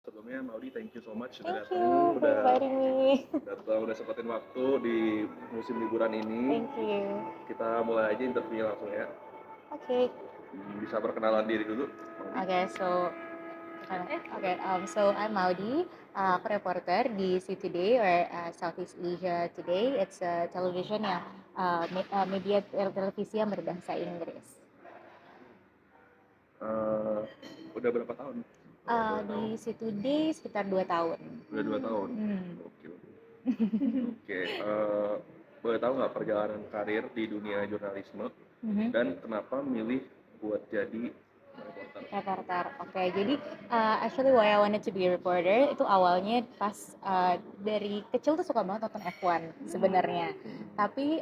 Sebelumnya Maudi, thank you so much sudah Thank datang, you for inviting me. udah sempetin waktu di musim liburan ini. Thank you. Kita mulai aja interviewnya langsung ya. Okay. Bisa perkenalan diri dulu, Maudi. Okay, so I'm Maudi. Aku reporter di See Today or Southeast Asia Today. It's a television yang media televisi yang berbahasa Inggris. Udah berapa tahun? Di See Today sekitar 2 tahun. Udah 2 tahun. Oke. Oke. Boleh tahu nggak perjalanan karir di dunia jurnalisme dan kenapa milih buat jadi Reporter. Oke, jadi actually why I wanted to be a reporter itu awalnya pas dari kecil tuh suka banget nonton F1 sebenarnya. Tapi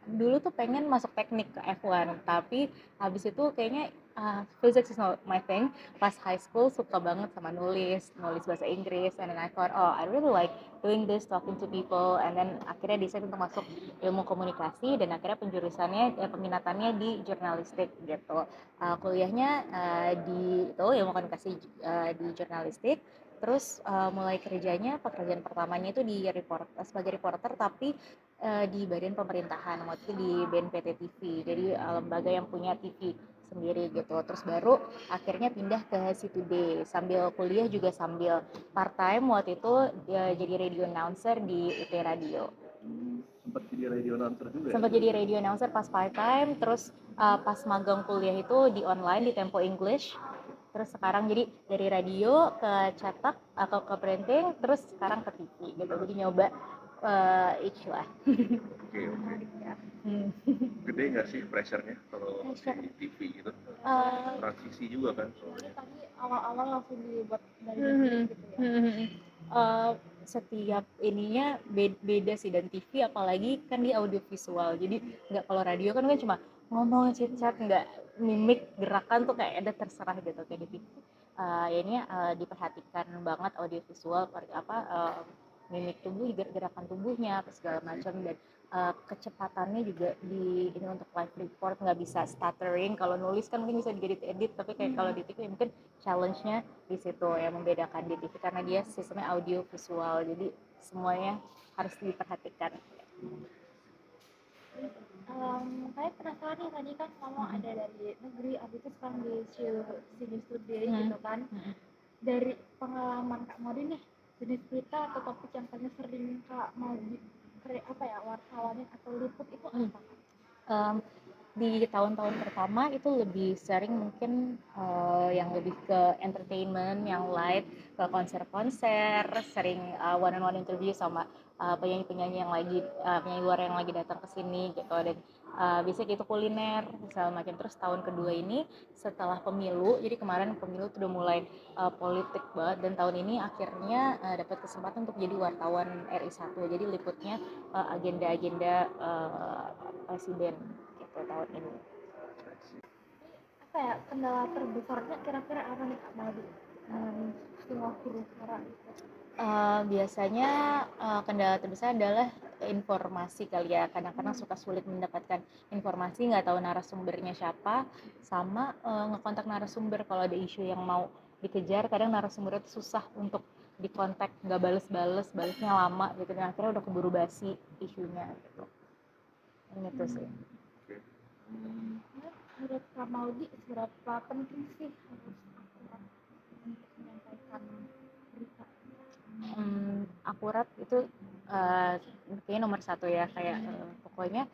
dulu tuh pengen masuk teknik ke F1, tapi habis itu kayaknya physics is not my thing. Pas high school suka banget sama nulis bahasa Inggris, and then I thought, oh, I really like doing this, talking to people, and then akhirnya decide untuk masuk ilmu komunikasi, dan akhirnya peminatannya di jurnalistik gitu. Kuliahnya di itu ilmu komunikasi di jurnalistik. Terus mulai pekerjaan pertamanya itu sebagai reporter, tapi di badan pemerintahan, waktu itu di BNPT TV, jadi lembaga yang punya TV sendiri gitu. Terus baru akhirnya pindah ke Si Today, sambil kuliah juga sambil part time waktu itu jadi radio announcer di UT Radio. Sempat jadi radio announcer juga ya? Sempat jadi radio announcer pas part time, terus pas magang kuliah itu di online di Tempo English. Terus sekarang jadi dari radio ke cetak atau ke printing, terus sekarang ke TV gitu. Jadi nyoba each lah. Oke. Ya. Gede nggak sih pressure-nya kalau di TV gitu? Transisi juga kan soalnya. Tadi awal-awal langsung dibuat dari Netflix gitu ya. Setiap ininya beda sih, dan TV apalagi kan di audiovisual, jadi nggak, kalau radio kan cuma ngomong chat nggak mimik gerakan tuh kayak ada terserah gitu. Kayak di TV ya ini diperhatikan banget audiovisual, mimik tubuh, gerakan tubuhnya apa segala macam, dan kecepatannya juga di ini untuk live report nggak bisa stuttering. Kalau nulis kan mungkin bisa diedit, tapi kayak kalau di TV mungkin challenge-nya di situ yang membedakan di TV, karena dia sistemnya audio visual, jadi semuanya harus diperhatikan. Saya penasaran nih, tadi kan ngomong ada dari negeri, abis itu sekarang di sini studi gitu kan. Dari pengalaman Kak Maudi nih, jenis berita atau topik yang paling sering Kak Maudi wartawanin atau liput itu apa? Di tahun-tahun pertama itu lebih sering mungkin yang lebih ke entertainment, yang light, ke konser-konser, sering one on one interview sama penyanyi-penyanyi yang lagi penyanyi luar yang lagi datang ke sini gitu, dan biasanya gitu kuliner segala macam. Terus tahun kedua ini setelah pemilu, jadi kemarin pemilu tuh udah mulai politik banget, dan tahun ini akhirnya dapat kesempatan untuk jadi wartawan RI1, jadi liputnya agenda-agenda presiden gitu tahun ini. Kendala terbesarnya kira-kira apa nih Kak Maudi? Semua huru hara itu. Biasanya kendala terbesar adalah informasi kali ya. Kadang-kadang suka sulit mendapatkan informasi, nggak tahu narasumbernya siapa, sama ngekontak narasumber kalau ada isu yang mau dikejar. Kadang narasumbernya itu susah untuk dikontak, nggak balesnya lama gitu, dan akhirnya udah keburu basi isunya gitu. Ini tuh sih. Menurut Kak Maudi, seberapa penting sih harus akurat untuk menyampaikan berita? Akurat itu kayaknya nomor satu ya, kayak pokoknya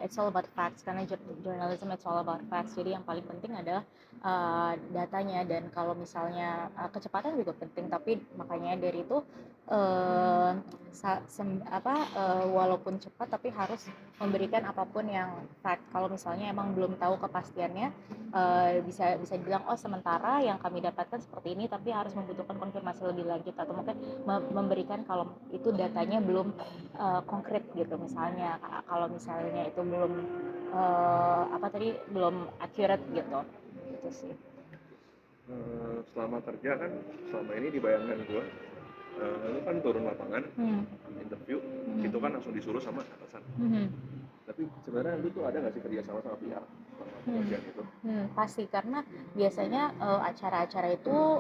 it's all about facts, karena journalism it's all about facts. Jadi yang paling penting adalah datanya, dan kalau misalnya kecepatan juga penting, tapi makanya dari itu walaupun cepat tapi harus memberikan apapun yang fact. Kalau misalnya emang belum tahu kepastiannya, bisa dibilang oh sementara yang kami dapatkan seperti ini, tapi harus membutuhkan konfirmasi lebih lanjut, atau mungkin memberikan kalau itu datanya belum konkret gitu. Misalnya kalau misalnya itu belum belum accurate gitu. Itu sih. Selama kerja kan, selama ini dibayangkan gue, lu kan turun lapangan, interview, itu kan langsung disuruh sama atasan. Tapi sebenarnya lu tuh ada nggak sih kerja sama PR selama pekerjaan itu? Pasti karena biasanya acara-acara itu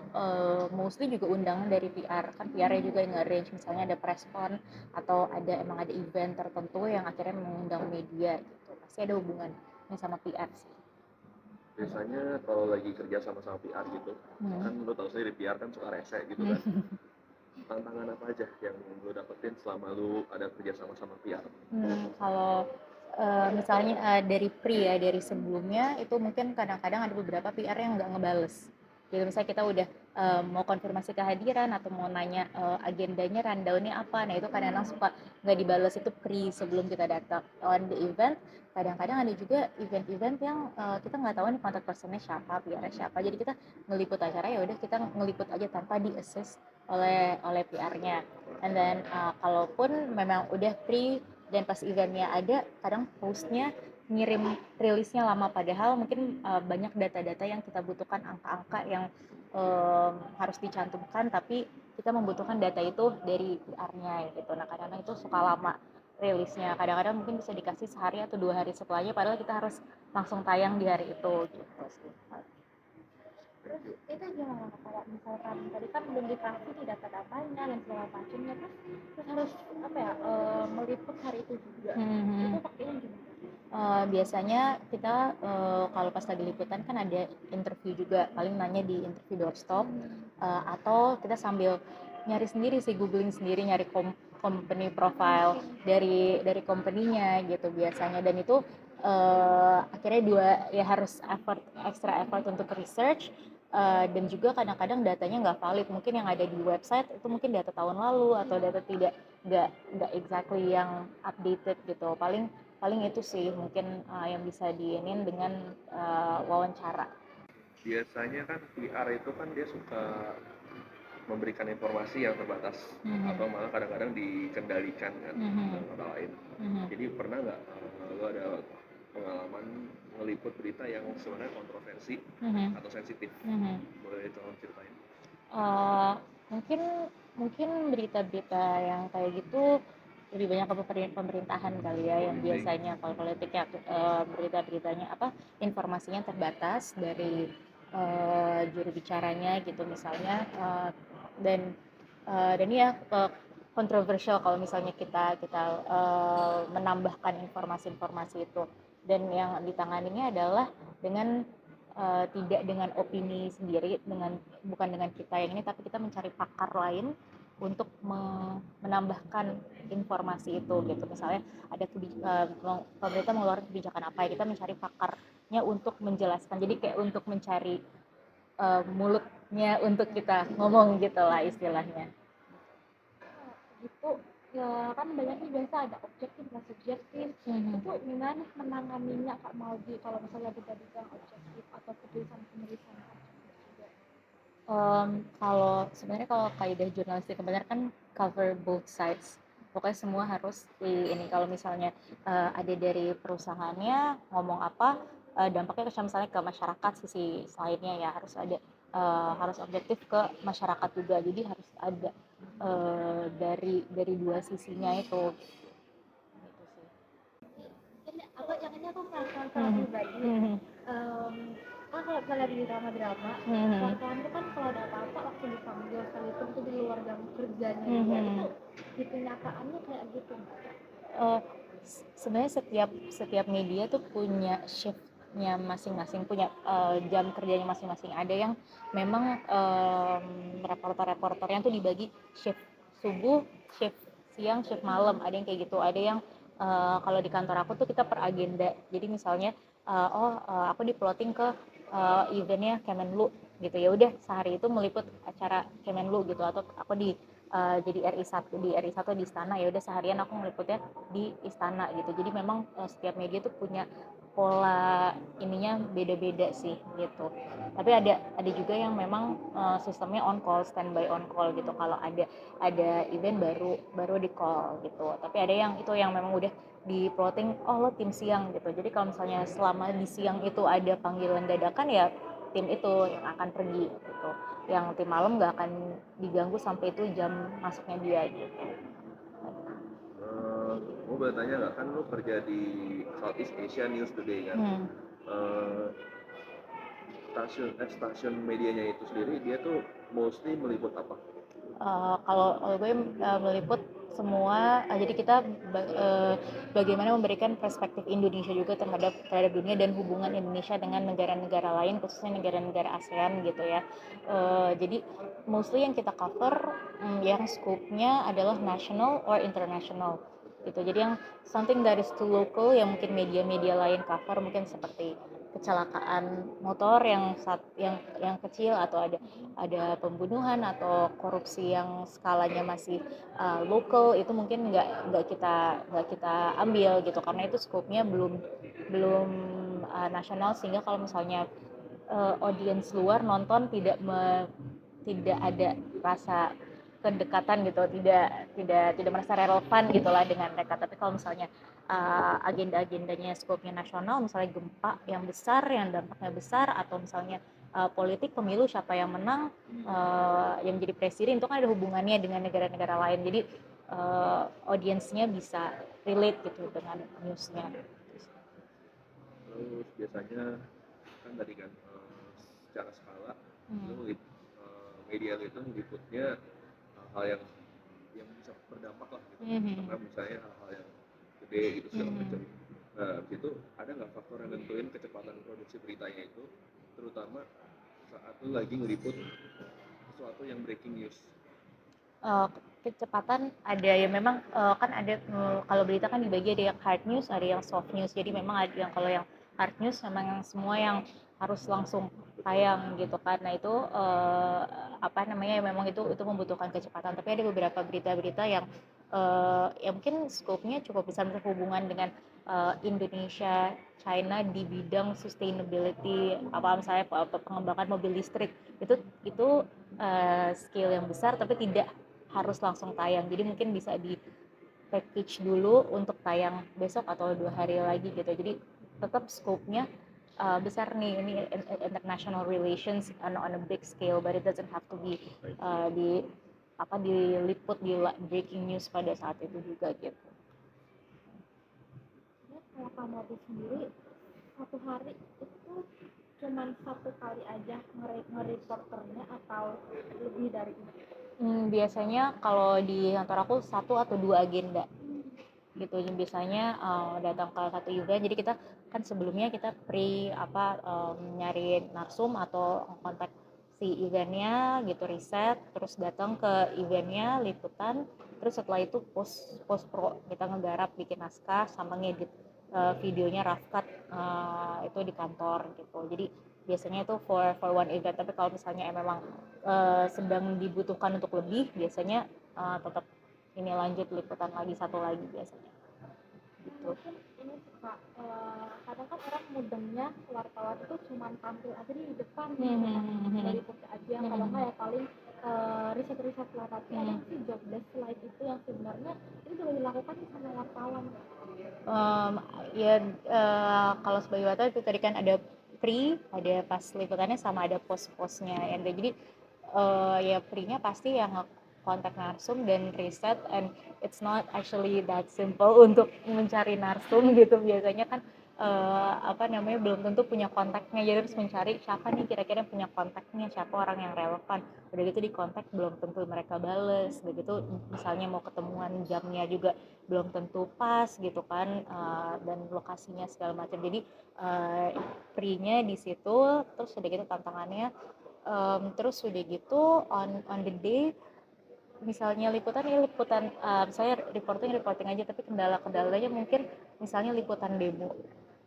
mostly juga undangan dari PR kan PR-nya juga yang nge-arrange misalnya ada press con atau emang ada event tertentu yang akhirnya mengundang media gitu pasti ada hubungannya sama PR sih. Biasanya kalau lagi kerja sama PR gitu, kan lu tau sendiri PR kan suka rese gitu kan. Tantangan apa aja yang lu dapetin selama lu ada kerja sama PR? Kalau misalnya dari dari sebelumnya itu mungkin kadang-kadang ada beberapa PR yang nggak ngebales gitu misalnya kita udah mau konfirmasi kehadiran atau mau nanya agendanya rundownnya apa nah itu kadang-kadang suka nggak dibales itu sebelum kita datang on the event kadang-kadang ada juga event-event yang kita nggak tahu nih contact personnya siapa PR-nya siapa jadi kita ngeliput acara ya udah kita ngeliput aja tanpa di-assess oleh PR-nya and then kalaupun memang udah dan pas eventnya ada kadang hostnya ngirim rilisnya lama padahal mungkin banyak data-data yang kita butuhkan angka-angka yang harus dicantumkan tapi kita membutuhkan data itu dari PR-nya gitu nah kadang-kadang itu suka lama rilisnya kadang-kadang mungkin bisa dikasih sehari atau 2 hari setelahnya padahal kita harus langsung tayang di hari itu gitu sih. Terus itu gimana kalau misalkan tadi kan belum dikasih nih data-datanya dan segala macamnya terus harus apa ya meliput hari itu juga itu pakainya gimana? Biasanya kita kalau pas lagi liputan kan ada interview juga paling nanya di interview doorstop atau kita sambil nyari sendiri sih googling sendiri nyari company profile dari company-nya gitu biasanya dan itu akhirnya ya harus extra effort untuk research dan juga kadang-kadang datanya nggak valid mungkin yang ada di website itu mungkin data tahun lalu atau data nggak exactly yang updated gitu paling itu sih mungkin yang bisa diinin dengan wawancara. Biasanya kan PR itu kan dia suka memberikan informasi yang terbatas atau malah kadang-kadang dikendalikan kan dengan kata lain. Jadi pernah nggak lo ada pengalaman ngeliput berita yang sebenarnya kontroversi atau sensitif? Boleh tolong ceritain? Mungkin berita-berita yang kayak gitu lebih banyak ke pemerintahan kali ya yang biasanya kalau politik ya berita-beritanya informasinya terbatas dari juru bicaranya gitu misalnya dan ya kontroversial kalau misalnya kita menambahkan informasi-informasi itu dan yang ditanganinya adalah dengan tidak dengan opini sendiri bukan dengan kita yang ini tapi kita mencari pakar lain untuk menambahkan informasi itu gitu misalnya ada pemerintah mengeluarkan kebijakan apa ya kita mencari pakarnya untuk menjelaskan jadi kayak untuk mencari mulutnya untuk kita ngomong gitu lah istilahnya Gitu ya kan banyak nih biasa ada objektif dan subjektif itu gimana menanganinya Kak Maudi kalau misalnya kita bilang objektif atau penulisan objektif juga sebenarnya kalau kaidah jurnalistik kebanyakan kan cover both sides pokoknya semua harus ini kalau misalnya ada dari perusahaannya ngomong apa dampaknya misalnya ke masyarakat sisi lainnya ya harus objektif ke masyarakat juga jadi harus ada dari dua sisinya itu gitu sih. ini aku penasaran pribadi kan kalau misalnya di drama-drama wartawan itu kan kalau ada apa-apa langsung dipanggil sekalipun itu di luar jam kerjanya itu di kenyataannya kayak gitu sebenarnya setiap media tuh punya shiftnya masing-masing punya jam kerjanya masing-masing ada yang memang reporter-reporternya tuh dibagi shift subuh shift siang shift malam ada yang kayak gitu ada yang kalau di kantor aku tuh kita per agenda jadi misalnya aku diploting ke eventnya Kemenlu gitu ya udah sehari itu meliput acara Kemenlu gitu atau aku jadi RI1 di istana ya udah seharian aku ngeliputnya di istana gitu jadi memang setiap media tuh punya pola ininya beda-beda sih gitu tapi ada juga yang memang sistemnya on call standby on call gitu kalau ada event baru di call gitu tapi ada yang itu yang memang udah di plotting lo tim siang gitu jadi kalau misalnya selama di siang itu ada panggilan dadakan ya tim itu yang akan pergi gitu yang tim malam nggak akan diganggu sampai itu jam masuknya dia gitu. Gue boleh tanya nggak kan lu kerja di Southeast Asia News Today kan. Hmm. Stasiun medianya itu sendiri dia tuh mostly meliput apa? Kalau gue meliput semua, jadi kita bagaimana memberikan perspektif Indonesia juga terhadap dunia dan hubungan Indonesia dengan negara-negara lain, khususnya negara-negara ASEAN gitu ya. Jadi mostly yang kita cover yang scope-nya adalah national or international gitu. Jadi yang something that is too local yang mungkin media-media lain cover mungkin seperti kecelakaan motor yang kecil, atau ada pembunuhan atau korupsi yang skalanya masih lokal, itu mungkin nggak kita ambil gitu, karena itu skopnya belum nasional, sehingga kalau misalnya audiens luar nonton tidak ada rasa kedekatan gitu, tidak merasa relevan gitulah dengan mereka. Tapi kalau misalnya agenda-agendanya skopnya nasional, misalnya gempa yang besar yang dampaknya besar, atau misalnya politik pemilu siapa yang menang, yang jadi presiden, itu kan ada hubungannya dengan negara-negara lain, jadi audiensnya bisa relate gitu dengan newsnya. Terus biasanya kan tadi kan secara skala itu media itu meliputnya hal yang bisa berdampak lah gitu. Karena misalnya hal-hal yang gede gitu segala macam. Nah, habis itu ada nggak faktor yang nentuin kecepatan produksi beritanya itu, terutama saat lu lagi ngeliput sesuatu yang breaking news? Kecepatan ada ya, memang kan ada kalau berita kan dibagi, ada yang hard news, ada yang soft news. Jadi memang ada yang, kalau yang hard news memang yang semua yang harus langsung tayang gitu kan. Nah itu memang itu membutuhkan kecepatan. Tapi ada beberapa berita-berita yang mungkin skopnya cukup besar, berhubungan dengan Indonesia, China di bidang sustainability, misalnya pengembangan mobil listrik, itu skill yang besar, tapi tidak harus langsung tayang. Jadi mungkin bisa di package dulu untuk tayang besok atau 2 hari lagi gitu. Jadi tetap scope-nya besar nih, ini international relations on a big scale, but it doesn't have to be diliput di breaking news pada saat itu juga gitu. Kalau kamu sendiri satu hari itu cuman satu kali aja nge-reporternya atau lebih dari itu? Biasanya kalau di kantor aku 1 atau 2 agenda gitu. Biasanya datang ke satu event, jadi kita kan sebelumnya kita nyari narsum atau kontak si eventnya gitu, riset, terus datang ke eventnya, liputan, terus setelah itu post pro, kita ngegarap, bikin naskah sama ngedit videonya, rough cut itu di kantor gitu. Jadi biasanya itu for one event. Tapi kalau misalnya memang sedang dibutuhkan untuk lebih, biasanya tetap ini lanjut liputan lagi, satu lagi biasanya gitu. Mungkin ini suka kadang kan orang mudengnya wartawan itu cuma tampil aja di depan dari bukti aja, kalau nggak ya paling riset lah. Tapi ada sih job desk slide itu yang sebenarnya itu juga dilakukan sama wartawan. Kalau sebagai wartawan itu tadi kan ada ada pas liputannya, sama ada post-postnya ya. Jadi pre-nya pasti yang kontak narsum dan riset, and it's not actually that simple untuk mencari narsum gitu. Biasanya kan belum tentu punya kontaknya, jadi harus mencari siapa nih kira-kira punya kontaknya, siapa orang yang relevan. Udah gitu di kontak belum tentu mereka bales, begitu misalnya mau ketemuan jamnya juga belum tentu pas gitu kan, dan lokasinya segala macam. Jadi pre-nya di situ, terus udah gitu tantangannya, terus udah gitu on the day, misalnya liputan misalnya reporting aja, tapi kendalanya mungkin misalnya liputan demo,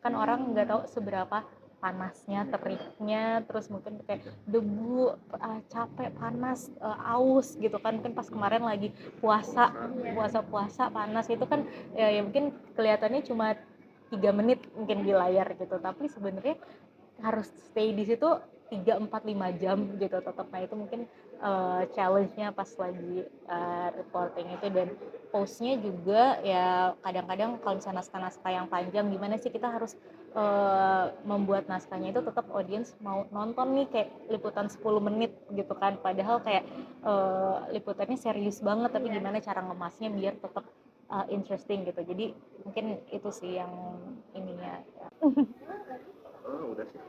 kan orang nggak tahu seberapa panasnya, teriknya, terus mungkin kayak debu, capek, panas, aus gitu kan. Mungkin pas kemarin lagi puasa panas, itu kan ya mungkin kelihatannya cuma 3 menit mungkin di layar gitu, tapi sebenarnya harus stay di situ 3, 4, 5 jam gitu tetap. Nah itu mungkin challenge-nya pas lagi reporting itu. Dan postnya juga ya kadang-kadang kalau misalnya naskah-naskah yang panjang, gimana sih kita harus membuat naskahnya itu tetap audiens mau nonton nih, kayak liputan 10 menit gitu kan, padahal kayak liputannya serius banget, tapi gimana cara ngemasnya biar tetap interesting gitu. Jadi mungkin itu sih yang ininya. Udah sih.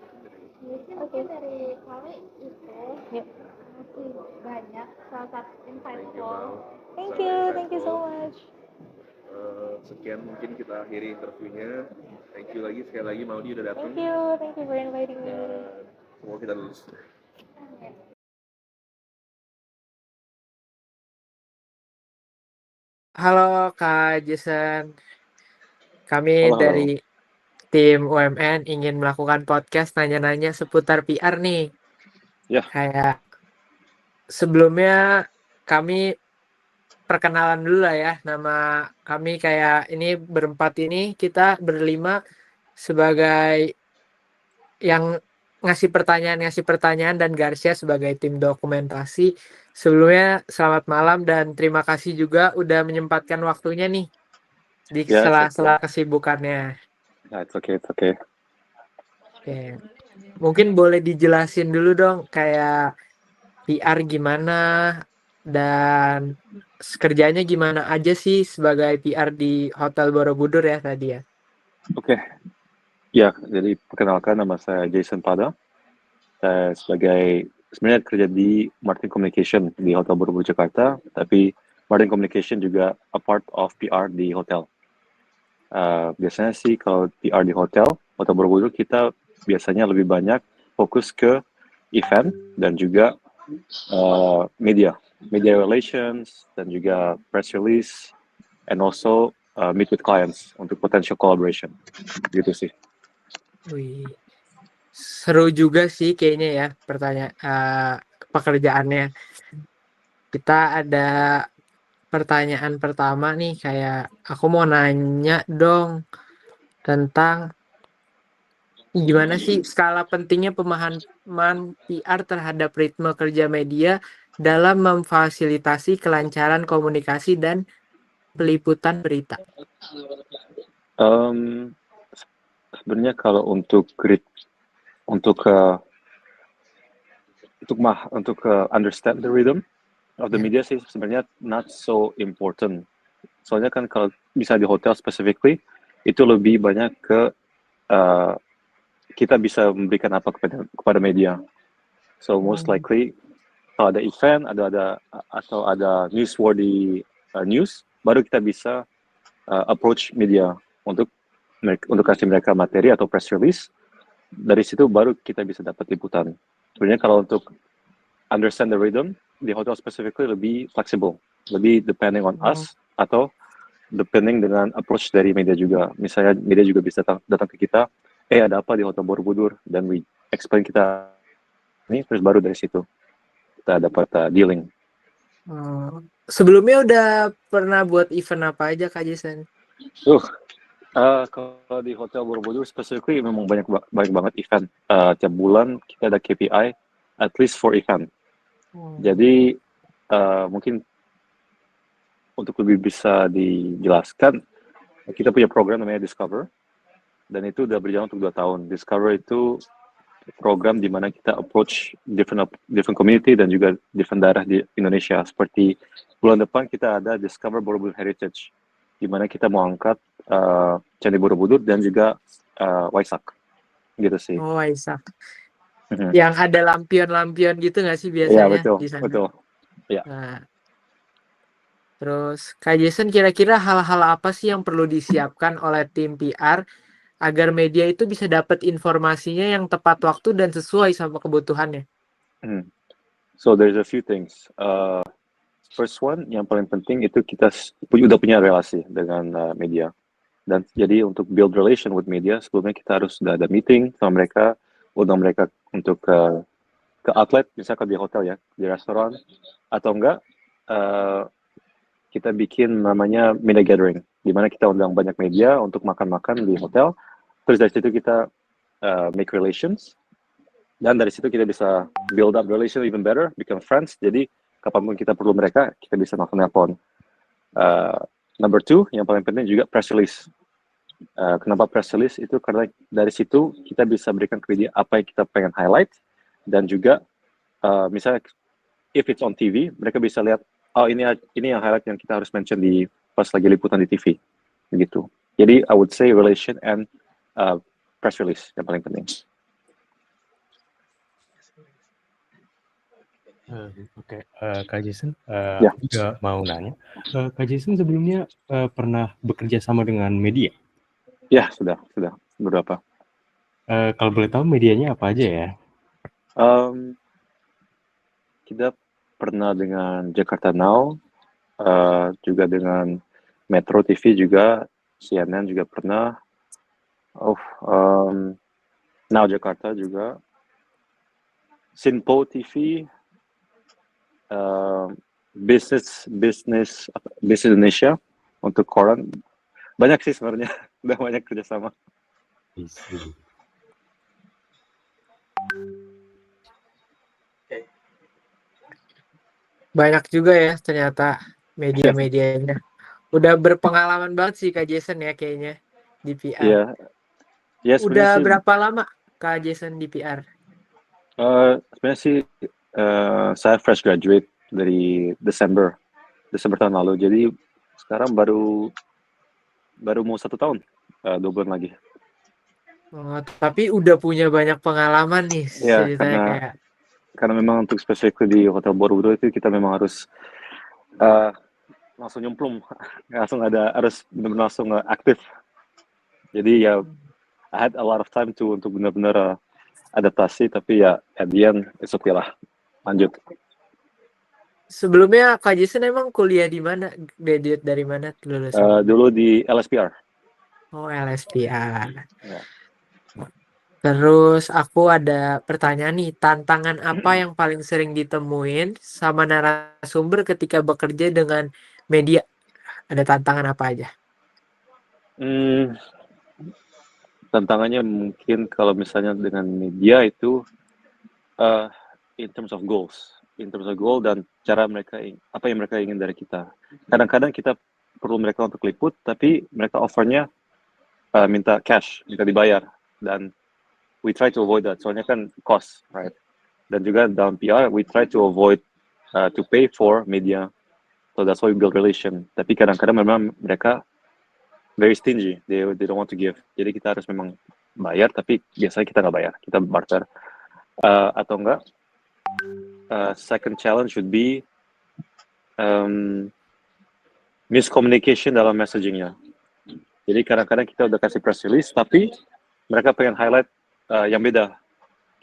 Jadi mungkin dari kami itu Yep. masih banyak salah satu insightful. Thank Sangat you so insightful. much. Sekian mungkin kita akhiri interviewnya. Thank you lagi sekali lagi Maudi udah datang. Thank you for inviting me. Dan semoga kita lulus. Halo Kak Jason, kami Halo, halo. dari tim UMN ingin melakukan podcast nanya-nanya seputar PR nih. Ya. Kayak sebelumnya kami perkenalan dulu lah ya, nama kami kayak ini berempat ini, kita berlima sebagai yang ngasih pertanyaan dan Garcia sebagai tim dokumentasi. Sebelumnya selamat malam dan terima kasih juga udah menyempatkan waktunya nih di Ya, sela-sela kesibukannya. Nah, it's okay. Oke. Mungkin boleh dijelasin dulu dong kayak PR gimana dan kerjanya gimana aja sih sebagai PR di Hotel Borobudur ya tadi ya. Oke. Ya, jadi perkenalkan nama saya Jason Pada. Saya sebenarnya kerja di Martin Communication di Hotel Borobudur Jakarta, tapi Martin Communication juga a part of PR di hotel. Biasanya sih kalau PR di Hotel Borobudur kita biasanya lebih banyak fokus ke event dan juga media relations dan juga press release and also meet with clients untuk potential collaboration gitu sih. Wih, seru juga sih kayaknya ya pekerjaannya. Kita ada pertanyaan pertama nih, kayak aku mau nanya dong tentang gimana sih skala pentingnya pemahaman PR terhadap ritme kerja media dalam memfasilitasi kelancaran komunikasi dan peliputan berita. Sebenarnya kalau untuk understand the rhythm of the media sih sebenarnya not so important. Soalnya kan kalau bisa di hotel specifically itu lebih banyak ke kita bisa memberikan apa kepada media. So most likely kalau ada event, atau ada newsworthy news, baru kita bisa approach media untuk kasih mereka materi atau press release. Dari situ baru kita bisa dapat liputan. Sebenarnya kalau untuk understand the rhythm di hotel specifically lebih flexible, lebih depending on us atau depending dengan approach dari media juga. Misalnya media juga bisa datang ke kita, ada apa di Hotel Borobudur, dan we explain kita ini, terus baru dari situ kita dapat dealing. Sebelumnya udah pernah buat event apa aja Kak Jason? Kalau di Hotel Borobudur specifically memang banyak banget event. Tiap bulan kita ada KPI at least 4 event. Jadi mungkin untuk lebih bisa dijelaskan, kita punya program namanya Discover, dan itu udah berjalan untuk 2 tahun. Discover itu program di mana kita approach different community dan juga different daerah di Indonesia. Seperti bulan depan kita ada Discover Borobudur Heritage, di mana kita mau angkat Candi Borobudur dan juga Waisak, gitu sih. Waisak. Yang ada lampion-lampion gitu nggak sih biasanya di sana? Betul. Ya. Nah, terus Kak Jason, kira-kira hal-hal apa sih yang perlu disiapkan oleh tim PR agar media itu bisa dapat informasinya yang tepat waktu dan sesuai sama kebutuhannya? So there's a few things. First one, yang paling penting itu kita udah punya relasi dengan media. Dan jadi untuk build relation with media, sebelumnya kita harus sudah ada meeting sama mereka, undang mereka untuk ke outlet, misalkan di hotel ya, di restoran, atau enggak kita bikin namanya media gathering, di mana kita undang banyak media untuk makan-makan di hotel. Terus dari situ kita make relations, dan dari situ kita bisa build up relation even better, become friends. Jadi kapanpun kita perlu mereka, kita bisa nelfon. Number 2, yang paling penting juga press release. Kenapa press release? Itu karena dari situ kita bisa berikan ke media apa yang kita pengen highlight, dan juga misalnya if it's on TV, mereka bisa lihat, ini yang highlight yang kita harus mention di pas lagi liputan di TV begitu. Jadi I would say relation and press release yang paling penting. Oke, Kak Jason, Ya. aku juga mau nanya, Kak Jason sebelumnya pernah bekerja sama dengan media? Ya, sudah beberapa. Kalau boleh tahu medianya apa aja ya? Kita pernah dengan Jakarta Now, juga dengan Metro TV juga, CNN juga pernah, Now Jakarta juga, Sinpo TV, Business Indonesia untuk koran. Banyak sih sebenarnya, udah banyak kerjasama. Banyak juga ya ternyata media-medianya. Udah berpengalaman banget sih Kak Jason ya kayaknya di PR. Iya. Ya, Udah sih, berapa lama Kak Jason di PR? Sebenarnya sih saya fresh graduate dari Desember tahun lalu. Jadi sekarang baru mau 1 tahun, 2 bulan lagi. Oh, tapi udah punya banyak pengalaman nih Ya, ceritanya karena memang untuk spesifik di Hotel Borobudur itu kita memang harus langsung nyemplung, harus benar-benar langsung aktif. Jadi ya I had a lot of time untuk benar-benar adaptasi, tapi ya at the end it's okay lah, lanjut. Sebelumnya Kak Jason emang kuliah di mana? Graduate dari mana lulus? Dulu di LSPR. Oh, LSPR. Ya. Terus aku ada pertanyaan nih, tantangan apa yang paling sering ditemuin sama narasumber ketika bekerja dengan media? Ada tantangan apa aja? Tantangannya mungkin kalau misalnya dengan media itu in terms of goal dan cara mereka apa yang mereka ingin dari kita. Kadang-kadang kita perlu mereka untuk liput, tapi mereka offernya minta cash, minta dibayar, dan we try to avoid that. Soalnya kan cost, right? Dan juga dalam PR we try to avoid to pay for media, so that's why we build relation. Tapi kadang-kadang memang mereka very stingy, they don't want to give. Jadi kita harus memang bayar, tapi biasanya kita nggak bayar, kita barter. Atau enggak, second challenge would be miscommunication dalam messagingnya. Jadi kadang-kadang kita udah kasih press release, tapi mereka pengen highlight yang beda.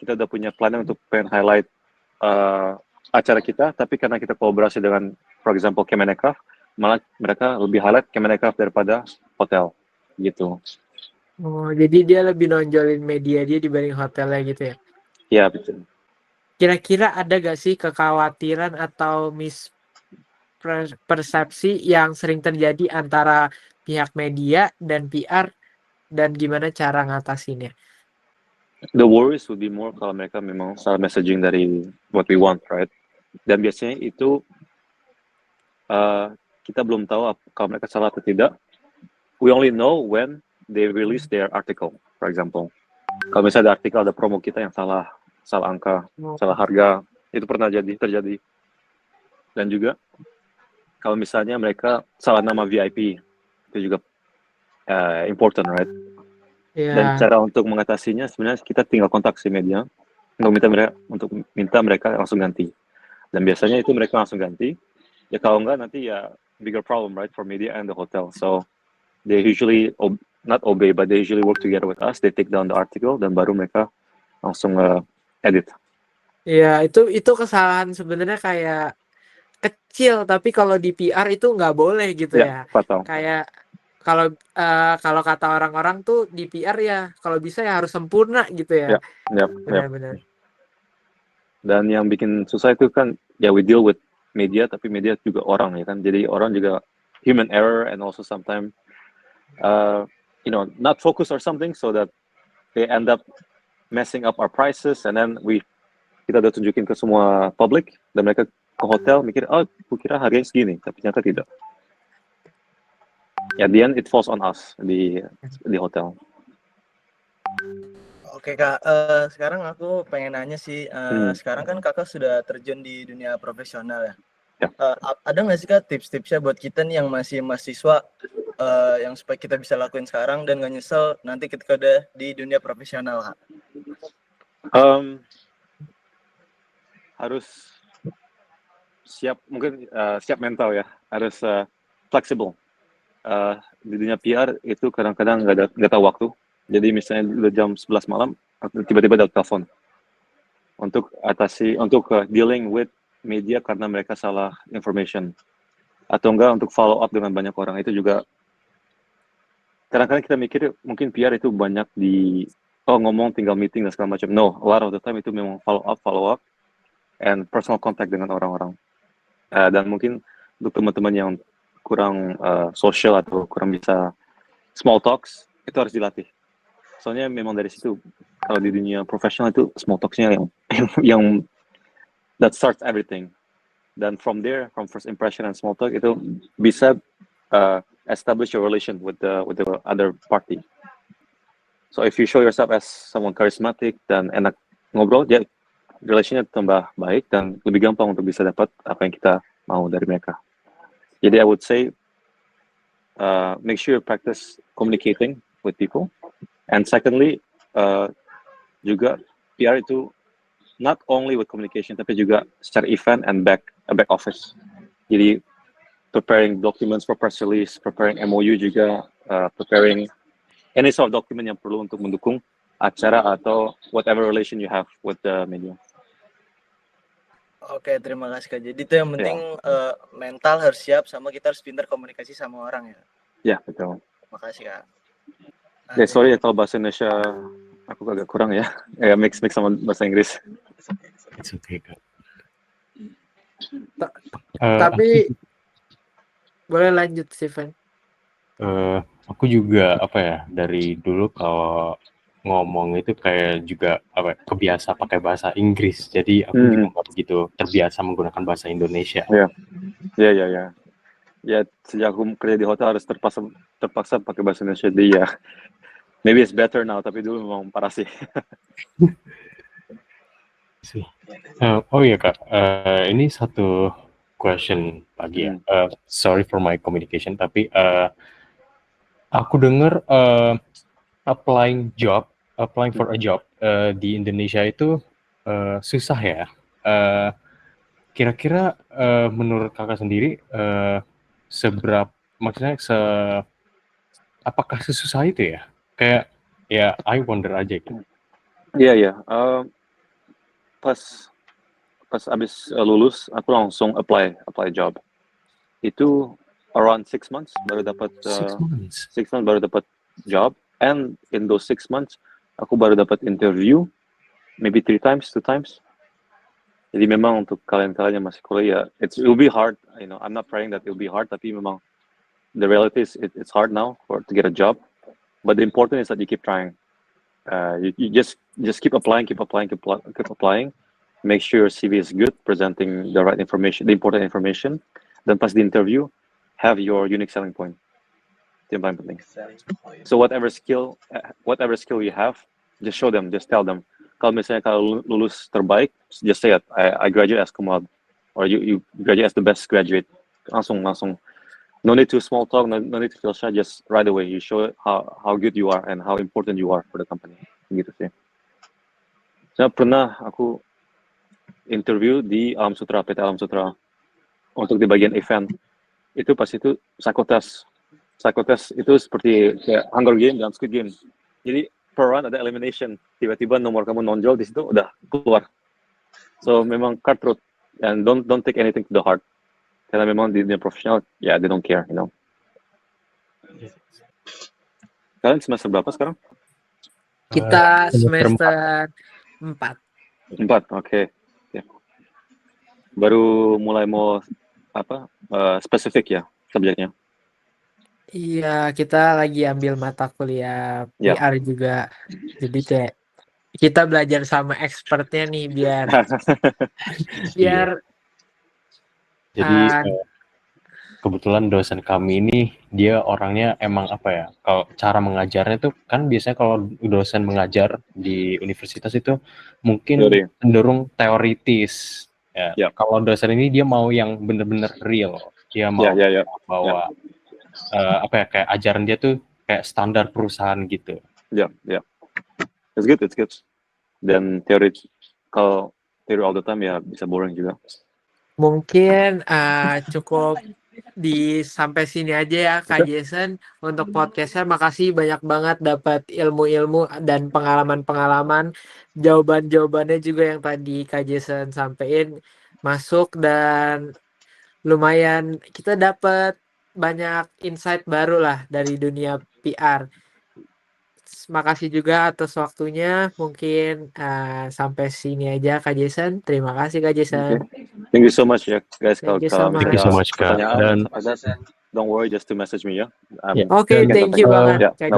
Kita udah punya plan untuk pengen highlight acara kita, tapi karena kita kolaborasi dengan, for example, Kemenecraft, malah mereka lebih highlight Kemenecraft daripada hotel, gitu. Oh, jadi dia lebih nonjolin media dia dibanding hotelnya gitu ya? Iya, betul. Kira-kira ada gak sih kekhawatiran atau mispersepsi yang sering terjadi antara pihak media dan PR, dan gimana cara ngatasinnya? The worries would be more kalau mereka memang salah messaging dari what we want, right? Dan biasanya itu kita belum tahu kalau mereka salah atau tidak. We only know when they release their article, for example. Kalau misalnya ada artikel, ada promo kita yang salah angka, salah harga, itu pernah terjadi. Dan juga kalau misalnya mereka salah nama VIP, itu juga important, right? Yeah. Dan cara untuk mengatasinya sebenarnya kita tinggal kontak si media untuk minta mereka langsung ganti. Dan biasanya itu mereka langsung ganti. Ya kalau enggak nanti ya bigger problem, right, for media and the hotel. So they usually not obey, but they usually work together with us. They take down the article dan baru mereka langsung edit. Iya, itu kesalahan sebenarnya kayak kecil, tapi kalau di PR itu nggak boleh gitu ya. Fatal. Kayak kalau kata orang-orang tuh di PR ya kalau bisa ya harus sempurna gitu ya. Benar-benar. Dan yang bikin susah itu kan ya we deal with media, tapi media juga orang ya kan. Jadi orang juga human error and also sometimes not focus or something, so that they end up messing up our prices, and then kita udah tunjukin ke semua public dan mereka ke hotel mikir, oh kira harganya segini, tapi ternyata tidak. At the end it falls on us di hotel. Oke Kak, sekarang aku pengen nanya sih, sekarang kan Kakak sudah terjun di dunia profesional ya. Ada nggak sih Kak tips-tipsnya buat kita nih yang masih mahasiswa yang supaya kita bisa lakuin sekarang dan nggak nyesel nanti ketika udah di dunia profesional Kak? Harus siap, mungkin siap mental ya, harus fleksibel. Di dunia PR itu kadang-kadang nggak tahu waktu. Jadi misalnya udah jam 11 malam, tiba-tiba ada telepon untuk dealing with media karena mereka salah information, atau enggak untuk follow up dengan banyak orang. Itu juga kadang-kadang kita mikir mungkin PR itu banyak ngomong tinggal meeting dan segala macam. No, a lot of the time itu memang follow up and personal contact dengan orang-orang. Dan mungkin untuk teman-teman yang kurang social atau kurang bisa small talks, itu harus dilatih. Soalnya memang dari situ, kalau di dunia profesional itu small talks-nya yang that starts everything. Dan from first impression and small talk itu bisa establish your relation with the other party. So if you show yourself as someone charismatic dan enak ngobrol, ya relationnya tambah baik dan lebih gampang untuk bisa dapat apa yang kita mau dari mereka. Jadi I would say make sure you practice communicating with people. And secondly, juga PR itu not only with communication tapi juga secara event and back office. Jadi preparing documents for press release, preparing MOU juga, preparing any sort of document yang perlu untuk mendukung acara atau whatever relation you have with the media. Oke, terima kasih Kak. Jadi itu yang penting mental harus siap sama kita harus pintar komunikasi sama orang ya. Ya, betul. Makasih Kak. Sorry ya kalau bahasa Indonesia aku agak kurang ya. Mix sama bahasa Inggris. It's okay Kak. Tapi boleh lanjut Steven. Aku juga dari dulu kalau ngomong itu kayak juga kebiasa pakai bahasa Inggris, jadi aku juga nggak begitu terbiasa menggunakan bahasa Indonesia. Ya, sejak aku kerja di hotel harus terpaksa pakai bahasa Indonesia. Jadi ya, maybe it's better now, tapi dulu memang parah sih. Oh iya Kak, ini satu question lagi ya. Sorry for my communication, tapi aku dengar applying for a job di Indonesia itu susah ya. Kira-kira menurut kakak sendiri apakah sesusah itu ya? Kayak ya I wonder aja gitu. Iya. Pas abis lulus aku langsung apply job. Itu around 6 months baru dapat 6 months baru dapat job. And in those 6 months, aku baru dapat interview, maybe 2 times. Jadi memang untuk kalian yang masih kuliah, it will be hard. I'm not praying that it will be hard, tapi memang the reality is it's hard now to get a job. But the important is that you keep trying. You just keep applying. Make sure your CV is good, presenting the right information, the important information. Then pas di interview, have your unique selling point. Yang paling penting. So whatever skill you have, just show them, just tell them. Kalau misalnya kalau lulus terbaik, just say it. I graduate as cum laude, or you graduate as the best graduate. Langsung. No need to small talk, no need to feel shy. Just right away you show how good you are and how important you are for the company. Gitu sih. Saya pernah aku interview di PT Alam Sutra untuk di bagian event. Itu pas itu Psychotest itu seperti kayak Hunger Game dan Squid Game. Jadi per round ada elimination. Tiba-tiba nomor kamu nonjol di situ udah keluar. So memang cutthroat and don't take anything to the heart. Karena memang di dunia profesional, they don't care, Kalian semester berapa sekarang? Kita semester 4. 4, oke. Yeah. Baru mulai mau spesifik ya subjeknya. Iya, kita lagi ambil mata kuliah PR juga. Jadi kayak kita belajar sama expertnya nih biar Jadi kebetulan dosen kami ini dia orangnya emang kalau cara mengajarnya tuh kan biasanya kalau dosen mengajar di universitas itu mungkin cenderung teoritis. Ya, Ya. kalau dosen ini dia mau yang bener-bener real. Dia mau Ya. bawa apa ya, kayak ajaran dia tuh kayak standar perusahaan gitu. Ya. It's good. Dan kalau teori all the time ya bisa boring juga. Mungkin cukup sampai sini aja ya Kak Jason untuk podcastnya. Makasih banyak banget dapat ilmu-ilmu dan pengalaman-pengalaman, jawaban-jawabannya juga yang tadi Kak Jason sampein masuk, dan lumayan kita dapat banyak insight baru lah dari dunia PR. Makasih juga atas waktunya. Mungkin sampai sini aja Kak Jason. Terima kasih Kak Jason. Thank you so much ya guys. Thank you so Kalau much. Thank you so misalnya much, Kak. pertanyaan Dan don't worry, just to message me ya. Ya. Oke, Dan, thank you banget Ya, Kak no